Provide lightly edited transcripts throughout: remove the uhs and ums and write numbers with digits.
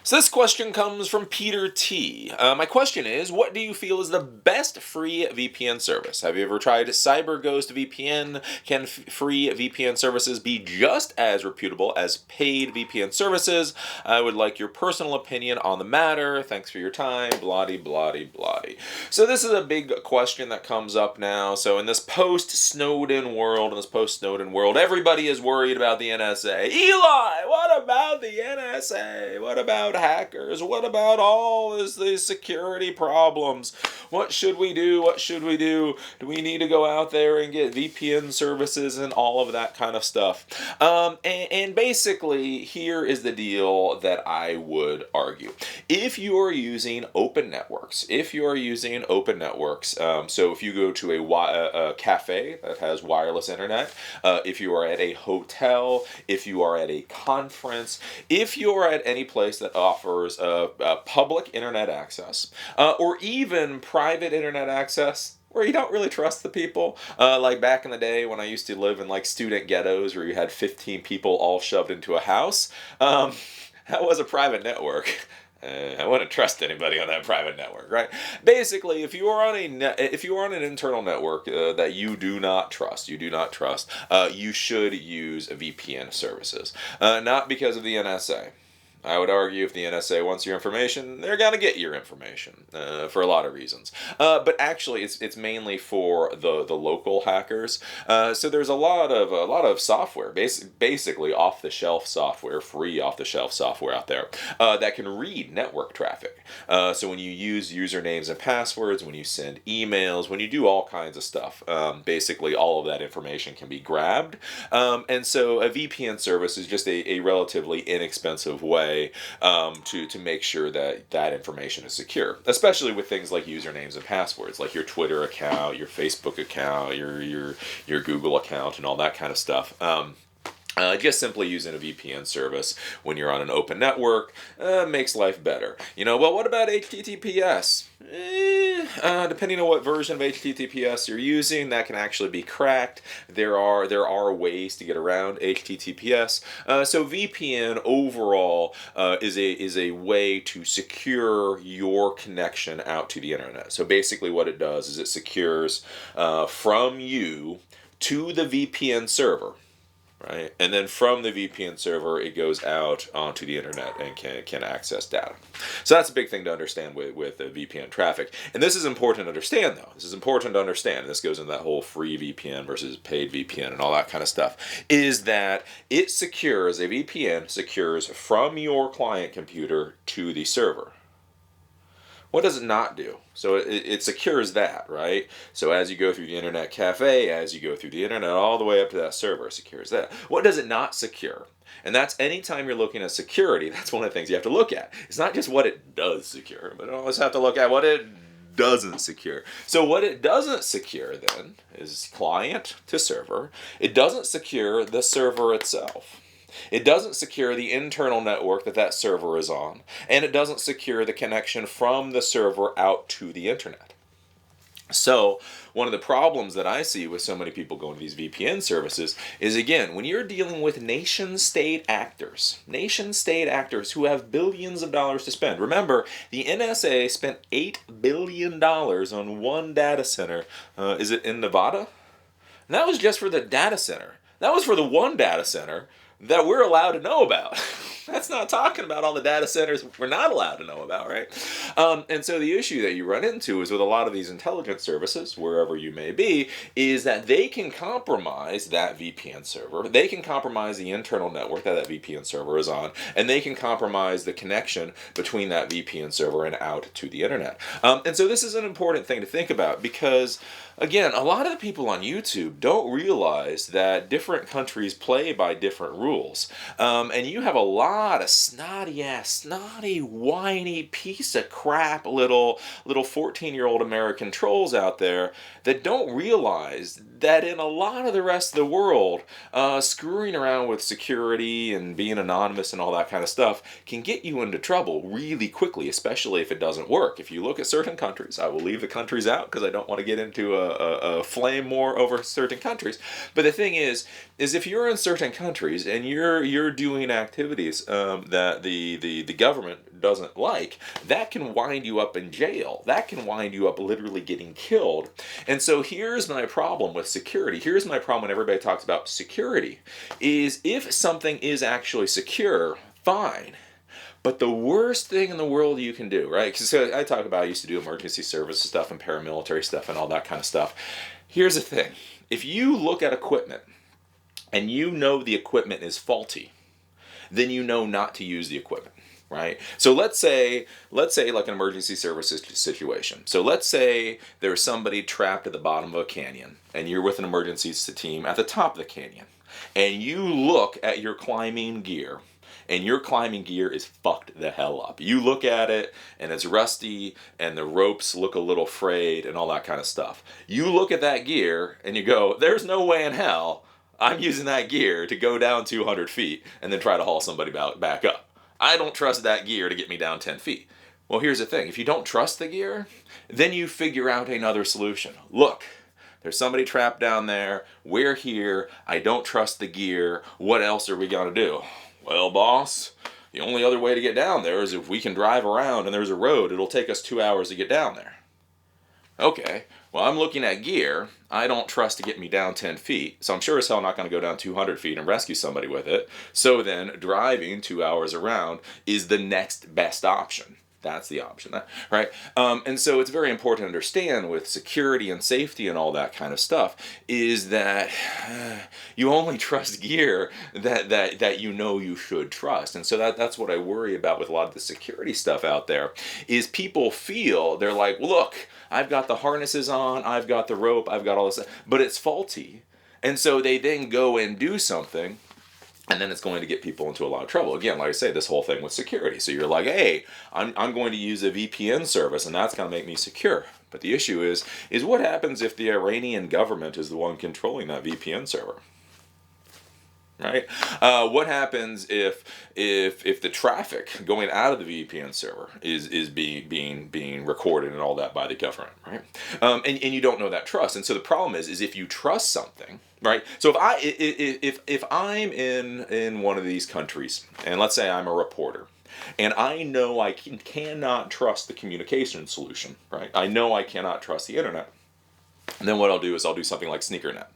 So this question comes from Peter T. My question is, what do you feel is the best free VPN service? Have you ever tried CyberGhost VPN? Can free VPN services be just as reputable as paid VPN services? I would like your personal opinion on the matter. Thanks for your time. Bloody, bloody, bloody. So this is a big question that comes up now. So in this post-Snowden world, everybody is worried about the NSA. Eli, what about the NSA? What about hackers? What about all these security problems? What should we do? What should we do? Do we need to go out there and get VPN services and all of that kind of stuff? And basically, here is the deal that I would argue. If you are using open networks, so if you go to a cafe that has wireless internet, if you are at a hotel, if you are at a conference, if you are at any place that offers public internet access, or even private internet access, where you don't really trust the people. Like back in the day when I used to live in like student ghettos where you had 15 people all shoved into a house, that was a private network. I wouldn't trust anybody on that private network, right? Basically, if you are on an internal network that you do not trust, you should use VPN services. Not because of the NSA. I would argue if the NSA wants your information, they're gonna get your information for a lot of reasons. But actually, it's mainly for the local hackers. So there's a lot of software, basically off the shelf software, free off the shelf software out there that can read network traffic. So when you use usernames and passwords, when you send emails, when you do all kinds of stuff, basically all of that information can be grabbed. And so a VPN service is just a relatively inexpensive way to make sure that information is secure, especially with things like usernames and passwords, like your Twitter account, your Facebook account, your Google account, and all that kind of stuff. Just simply using a VPN service when you're on an open network makes life better. Well, what about HTTPS? Depending on what version of HTTPS you're using, that can actually be cracked. There are ways to get around HTTPS. So VPN overall is a way to secure your connection out to the internet. So basically, what it does is it secures from you to the VPN server. Right, and then from the VPN server, it goes out onto the internet and can access data. So that's a big thing to understand with VPN traffic. And this is important to understand, though. This is important to understand. This goes into that whole free VPN versus paid VPN and all that kind of stuff. Is that a VPN secures from your client computer to the server. What does it not do? So it secures that, right? So as you go through the internet cafe, as you go through the internet all the way up to that server, it secures that. What does it not secure? And that's anytime you're looking at security, that's one of the things you have to look at. It's not just what it does secure, but you always have to look at what it doesn't secure. So what it doesn't secure then is client to server. It doesn't secure the server itself. It doesn't secure the internal network that server is on, and it doesn't secure the connection from the server out to the internet. So one of the problems that I see with so many people going to these VPN services is, again, when you're dealing with nation-state actors who have billions of dollars to spend. Remember, the NSA spent $8 billion on one data center. Is it in Nevada? And that was just for the data center. That was for the one data center that we're allowed to know about. That's not talking about all the data centers we're not allowed to know about, right? And so the issue that you run into is with a lot of these intelligence services, wherever you may be, is that they can compromise that VPN server. They can compromise the internal network that VPN server is on, and they can compromise the connection between that VPN server and out to the internet. And so this is an important thing to think about because, again, a lot of the people on YouTube don't realize that different countries play by different rules. And you have a lot of snotty, whiny piece of crap little 14-year-old American trolls out there that don't realize that in a lot of the rest of the world, screwing around with security and being anonymous and all that kind of stuff can get you into trouble really quickly, especially if it doesn't work. If you look at certain countries, I will leave the countries out because I don't want to get into a flame war over certain countries. But the thing is if you're in certain countries and you're doing activities things that the government doesn't like, that can wind you up in jail. That can wind you up literally getting killed. And so here's my problem with security. Here's my problem when everybody talks about security, is if something is actually secure, fine. But the worst thing in the world you can do, right? Because I talk about, I used to do emergency services stuff and paramilitary stuff and all that kind of stuff. Here's the thing. If you look at equipment and you know the equipment is faulty, then you know not to use the equipment, right? So let's say like an emergency services situation. So let's say there's somebody trapped at the bottom of a canyon and you're with an emergency team at the top of the canyon. And you look at your climbing gear, and your climbing gear is fucked the hell up. You look at it, and it's rusty, and the ropes look a little frayed, and all that kind of stuff. You look at that gear, and you go, there's no way in hell I'm using that gear to go down 200 feet and then try to haul somebody back up. I don't trust that gear to get me down 10 feet. Well, here's the thing. If you don't trust the gear, then you figure out another solution. Look, there's somebody trapped down there. We're here. I don't trust the gear. What else are we going to do? Well, boss, the only other way to get down there is if we can drive around and there's a road. It'll take us 2 hours to get down there. Okay, well, I'm looking at gear I don't trust to get me down 10 feet, so I'm sure as hell not going to go down 200 feet and rescue somebody with it. So then driving 2 hours around is the next best option. That's the option, right? And so it's very important to understand with security and safety and all that kind of stuff is that you only trust gear that you know you should trust. And so that's what I worry about with a lot of the security stuff out there is people feel, they're like, look, I've got the harnesses on, I've got the rope, I've got all this, but it's faulty. And so they then go and do something, and then it's going to get people into a lot of trouble. Again, like I say, this whole thing with security. So you're like, hey, I'm going to use a VPN service, and that's going to make me secure. But the issue is what happens if the Iranian government is the one controlling that VPN server? Right? What happens if the traffic going out of the VPN server is being recorded and all that by the government, right? And you don't know that trust. And so the problem is if you trust something, right? So if I'm in one of these countries, and let's say I'm a reporter, and I know I cannot trust the communication solution, right? I know I cannot trust the internet. And then what I'll do is I'll do something like SneakerNet,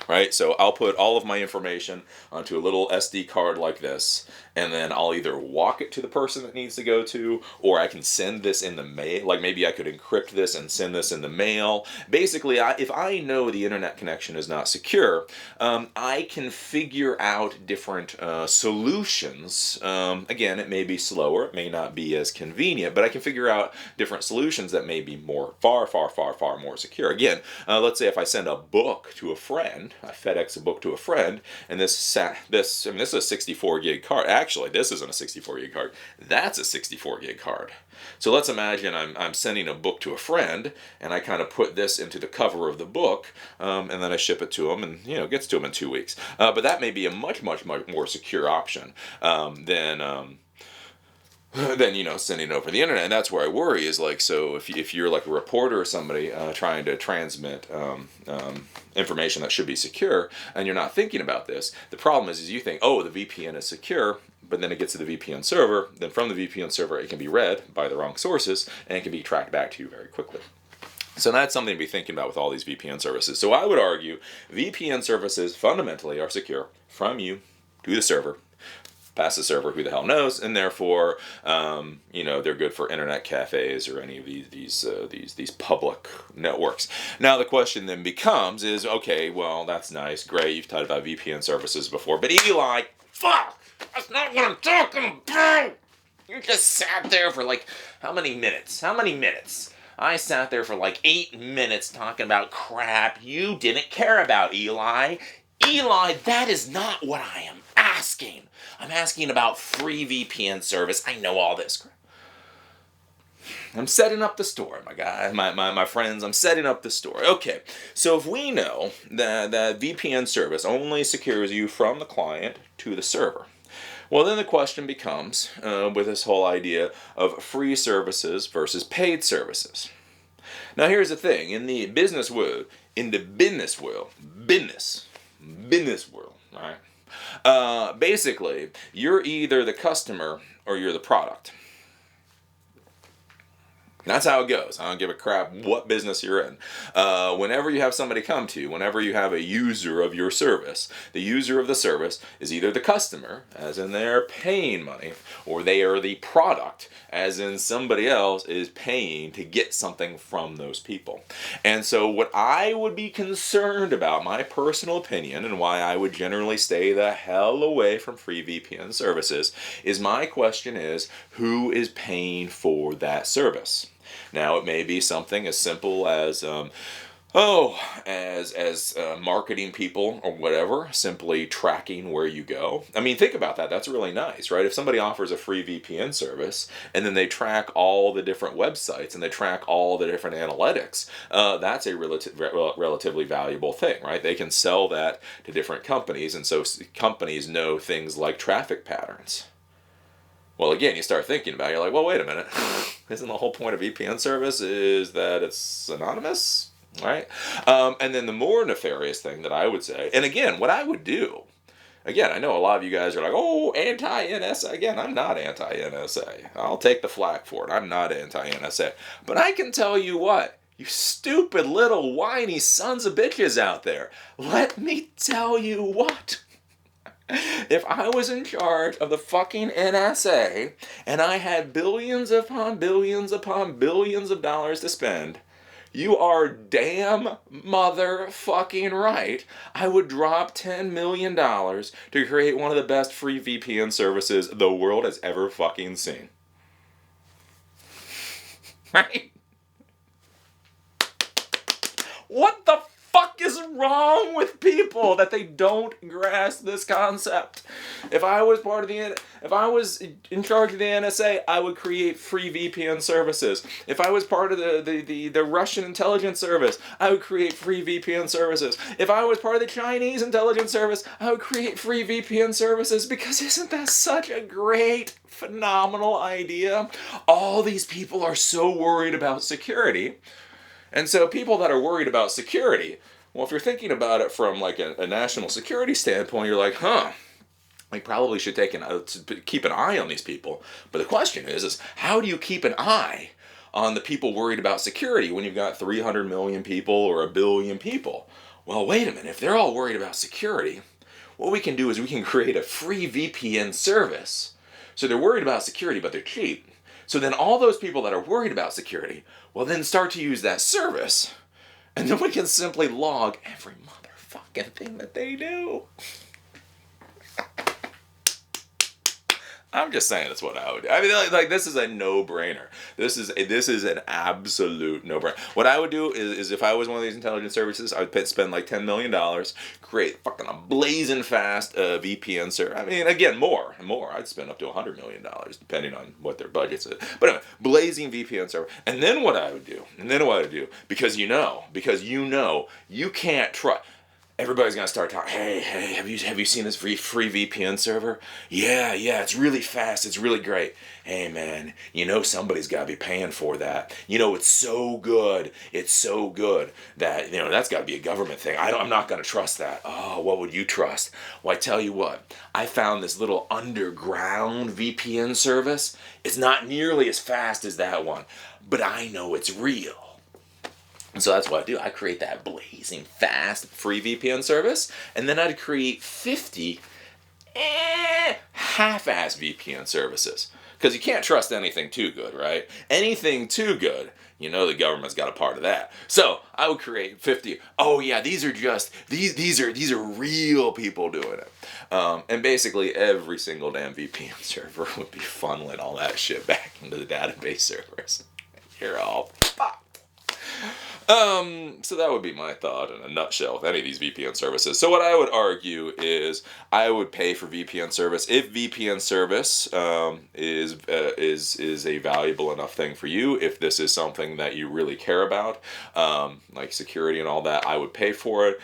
right? So I'll put all of my information onto a little SD card like this, and then I'll either walk it to the person that needs to go to, or I can send this in the mail. Like maybe I could encrypt this and send this in the mail. Basically, if I know the internet connection is not secure, I can figure out different solutions. Again, it may be slower, it may not be as convenient, but I can figure out different solutions that may be far more secure. Again, let's say if I send a book to a friend, I FedEx a book to a friend, and this is a 64 gig card. Actually, this isn't a 64 gig card. That's a 64 gig card. So let's imagine I'm sending a book to a friend, and I kind of put this into the cover of the book, and then I ship it to them, and it gets to them in 2 weeks. But that may be a much more secure option than sending it over the internet. And that's where I worry is like, so if you're like a reporter or somebody trying to transmit information that should be secure, and you're not thinking about this, the problem is you think, oh, the VPN is secure, but then it gets to the VPN server, then from the VPN server it can be read by the wrong sources, and it can be tracked back to you very quickly. So that's something to be thinking about with all these VPN services. So I would argue VPN services fundamentally are secure from you to the server, past the server, who the hell knows, and therefore, they're good for internet cafes or any of these public networks. Now the question then becomes is, okay, well, that's nice, great, you've talked about VPN services before, but Eli, fuck, that's not what I'm talking about. You just sat there for like, how many minutes? I sat there for like 8 minutes talking about crap you didn't care about, Eli. Eli, that is not what I am asking. I'm asking about free VPN service. I know all this crap. I'm setting up the story, my guys, my friends. I'm setting up the story. Okay, so if we know that VPN service only secures you from the client to the server, well, then the question becomes, with this whole idea of free services versus paid services. Now, here's the thing. In the business world, right? Basically, you're either the customer or you're the product. That's how it goes. I don't give a crap what business you're in. Whenever you have somebody come to you, whenever you have a user of your service, the user of the service is either the customer, as in they're paying money, or they are the product, as in somebody else is paying to get something from those people. And so what I would be concerned about, my personal opinion, and why I would generally stay the hell away from free VPN services, is my question is, who is paying for that service? Now, it may be something as simple as, marketing people or whatever, simply tracking where you go. I mean, think about that. That's really nice, right? If somebody offers a free VPN service and then they track all the different websites and they track all the different analytics, that's a relatively valuable thing, right? They can sell that to different companies, and so companies know things like traffic patterns. Well, again, you start thinking about it, you're like, well, wait a minute. Isn't the whole point of VPN service is that it's anonymous, right? And then the more nefarious thing that I would say, and again, what I would do, again, I know a lot of you guys are like, oh, anti-NSA. Again, I'm not anti-NSA. I'll take the flack for it. I'm not anti-NSA. But I can tell you what, you stupid little whiny sons of bitches out there, let me tell you what. If I was in charge of the fucking NSA and I had billions upon billions upon billions of dollars to spend, you are damn motherfucking right. I would drop $10 million to create one of the best free VPN services the world has ever fucking seen. Right? What the fuck is wrong with people that they don't grasp this concept? If I was in charge of the NSA, I would create free VPN services. If I was part of the Russian intelligence service, I would create free VPN services. If I was part of the Chinese intelligence service, I would create free VPN services, because isn't that such a great, phenomenal idea? All these people are so worried about security. And so people that are worried about security, well, if you're thinking about it from like a national security standpoint, you're like, we probably should keep an eye on these people. But the question is how do you keep an eye on the people worried about security when you've got 300 million people or 1 billion people? Well, wait a minute. If they're all worried about security, what we can do is we can create a free VPN service. So they're worried about security, but they're cheap. So then all those people that are worried about security will then start to use that service, and then we can simply log every motherfucking thing that they do. I'm just saying that's what I would do. I mean, like this is a no-brainer. This is an absolute no-brainer. What I would do is if I was one of these intelligence services, I would spend like $10 million, create fucking a blazing fast VPN server. I mean, again, more. I'd spend up to $100 million, depending on what their budgets is. But anyway, blazing VPN server. And then what I would do, because you know, you can't trust. Everybody's gonna start talking. Hey, have you seen this free VPN server? Yeah, it's really fast. It's really great. Hey, man, somebody's gotta be paying for that. It's so good. It's so good that that's gotta be a government thing. I'm not gonna trust that. Oh, what would you trust? Well, I tell you what. I found this little underground VPN service. It's not nearly as fast as that one, but I know it's real. And so that's what I do. I create that blazing fast free VPN service, and then I'd create 50 half-ass VPN services. Because you can't trust anything too good, right? Anything too good, the government's got a part of that. So I would create 50. Oh yeah, these are real people doing it. And basically every single damn VPN server would be funneling all that shit back into the database servers. You're all fucked. So that would be my thought in a nutshell with any of these VPN services. So what I would argue is I would pay for VPN service if VPN service is a valuable enough thing for you. If this is something that you really care about, like security and all that, I would pay for it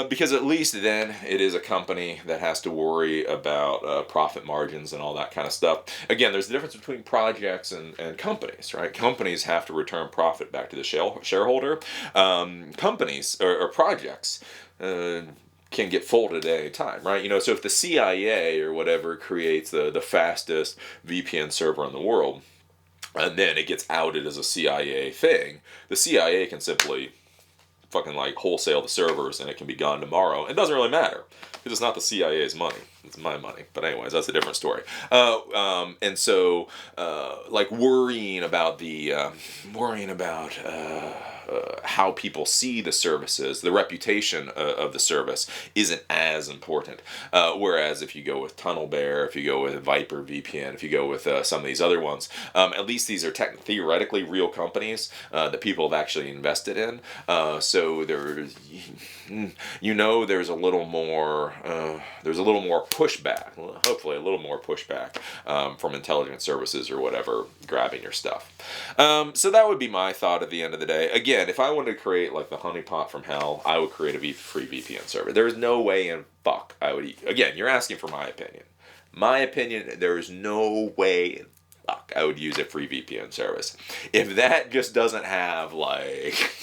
because at least then it is a company that has to worry about profit margins and all that kind of stuff. Again, there's a difference between projects and companies, right? Companies have to return profit back to the shareholder. Companies or projects, can get folded at any time, right? So if the CIA or whatever creates the fastest VPN server in the world, and then it gets outed as a CIA thing, the CIA can simply fucking like wholesale the servers and it can be gone tomorrow. It doesn't really matter because it's not the CIA's money. It's my money. But anyways, that's a different story. And so, like worrying about how people see the services, the reputation of the service isn't as important. Whereas if you go with TunnelBear, if you go with Viper VPN, if you go with some of these other ones, at least these are theoretically real companies that people have actually invested in. So there's a little more pushback, hopefully a little more pushback from intelligence services or whatever grabbing your stuff. So that would be my thought at the end of the day. Again, if I wanted to create like the honeypot from hell, I would create a free VPN server. There's no way in fuck I would. Again, you're asking for my opinion. My opinion, there is no way in fuck I would use a free VPN service. If that just doesn't have like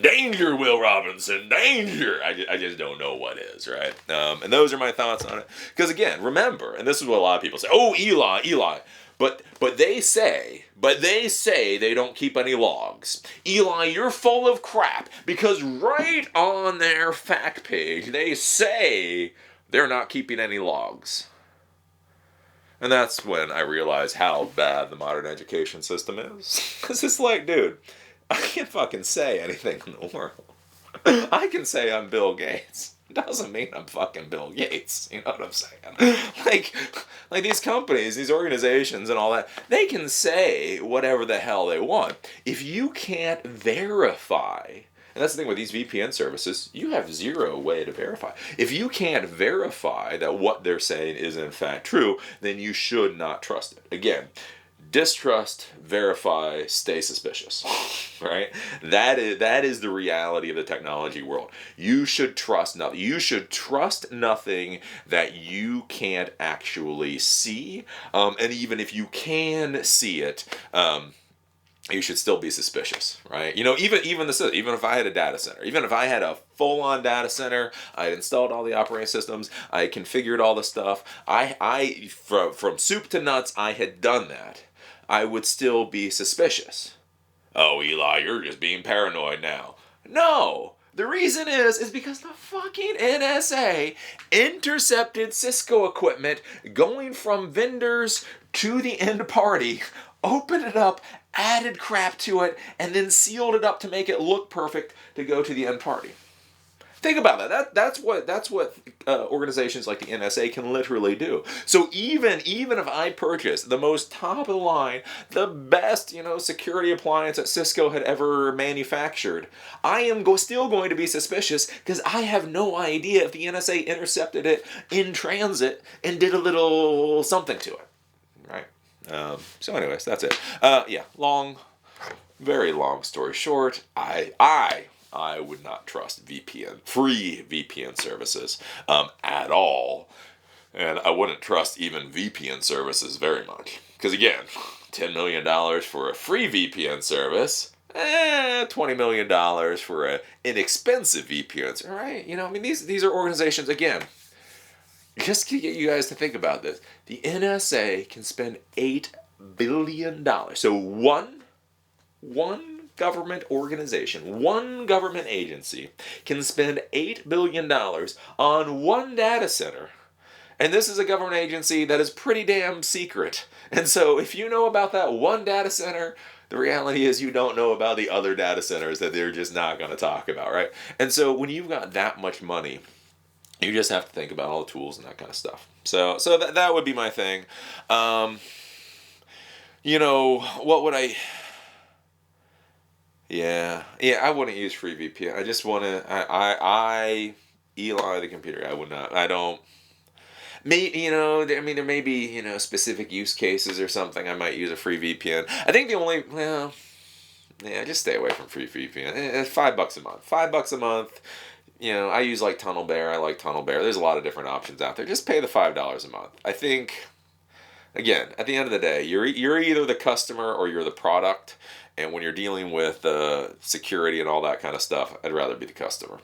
danger, Will Robinson, danger, I just don't know what is, right? And those are my thoughts on it. Because again, remember, and this is what a lot of people say, oh, Eli. But they say they don't keep any logs. Eli, you're full of crap because right on their fact page they say they're not keeping any logs. And that's when I realize how bad the modern education system is. Because it's like, dude, I can't fucking say anything in the world. I can say I'm Bill Gates. Doesn't mean I'm fucking Bill Gates. You know what I'm saying? Like these companies, these organizations and all that, they can say whatever the hell they want. If you can't verify, and that's the thing with these VPN services, you have zero way to verify. If you can't verify that what they're saying is in fact true, then you should not trust it. Again, distrust, verify, stay suspicious, right? That is the reality of the technology world. You should trust nothing. You should trust nothing that you can't actually see. And even if you can see it, you should still be suspicious, right? Even if I had a data center, even if I had a full-on data center, I had installed all the operating systems, I configured all the stuff, I from soup to nuts, I had done that, I would still be suspicious. Oh, Eli, you're just being paranoid now. No! The reason is because the fucking NSA intercepted Cisco equipment going from vendors to the end party, opened it up, added crap to it, and then sealed it up to make it look perfect to go to the end party. Think about that. That's what organizations like the NSA can literally do. So even if I purchase the most top of the line, the best security appliance that Cisco had ever manufactured, I am still going to be suspicious because I have no idea if the NSA intercepted it in transit and did a little something to it, right? So anyways, that's it. Very long story short, I would not trust free VPN services at all. And I wouldn't trust even VPN services very much. Because again, $10 million for a free VPN service, $20 million for an inexpensive VPN service, right? These are organizations, again, just to get you guys to think about this. The NSA can spend $8 billion. So one government organization, one government agency can spend $8 billion on one data center. And this is a government agency that is pretty damn secret. And so if you know about that one data center, the reality is you don't know about the other data centers that they're just not going to talk about, right? And so when you've got that much money, you just have to think about all the tools and that kind of stuff. So that would be my thing. What would I... Yeah, I wouldn't use free VPN. I just want to, Eli the computer, I would not, I don't, there may be, specific use cases or something, I might use a free VPN. I think just stay away from free VPN. It's $5 a month. $5 a month, I use like TunnelBear, I like TunnelBear, there's a lot of different options out there. Just pay the $5 a month. I think, again, at the end of the day, you're either the customer or you're the product. And when you're dealing with security and all that kind of stuff, I'd rather be the customer.